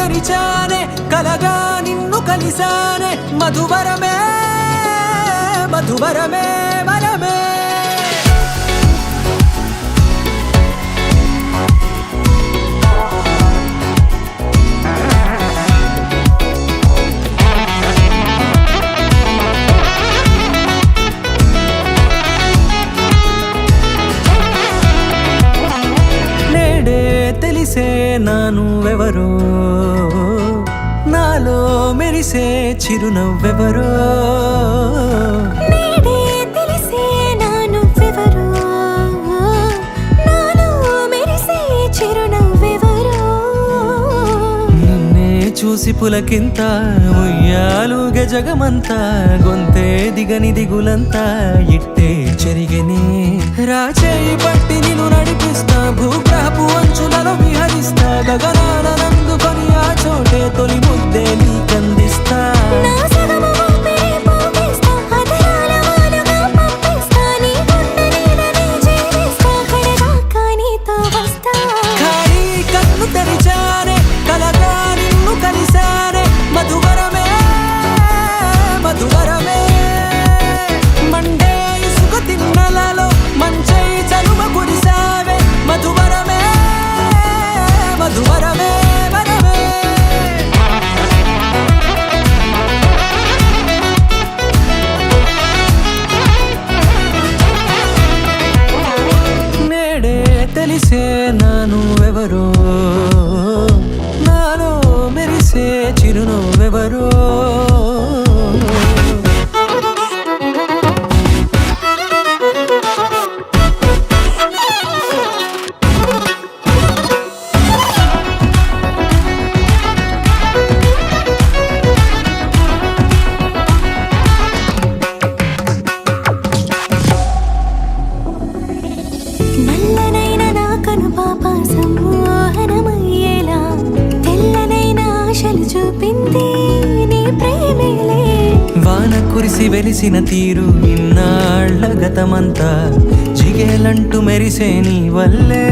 తెరిచానే కలగా నిన్ను కలిసానే మధువరమే మధువరమే వరమే తెలిసే నానువెవరో నాలో మెరిసే చిరునవ్వెవరో నేడే తెలిసే నానువెవరో నాలో మెరిసే చిరునవ్వెవరో నిన్నే చూసి పులకింత ఉయ్యాలుగే జగమంతా గొంతే దిగని దిగులంతా ఇట్టే చెరిగని రాచేయి పట్టి నిన్ను నడిపిస్తా భూగ్రహపు అంచులలో విహరిస్తా గగనాల నందుకొని ఆ చోటే తొలి ముద్దే నీకందిస్తా నా సగము ఊపిరి పోగేస్తా అదరాల వాలుగా పంపిస్తా నీ గుండె నీడనే జీవిస్తా కడదాకా నీతో వస్తా ఖాళీ కన్ను తెరిచానే కలగా నిన్ను కలిసానే మధువరమే మధువరమే మండే ఇసుక తిన్నలలో మంచై చలువ కురిసావే మధువరమే మధువరమే వరమే నేడే తెలిసే నానువెవరో నాలో మెరిసే చిరునవ్వెవరో నల్లనైన నా కనుపాప సమ్మోహనమయ్యేలా తెల్లనైన ఆశలు చూపింది నీ ప్రేమేలే వాన కురిసి వెలిసిన తీరు ఇన్నాళ్ల గతమంతా జిగేలంటూ మెరిసే నీ వల్లే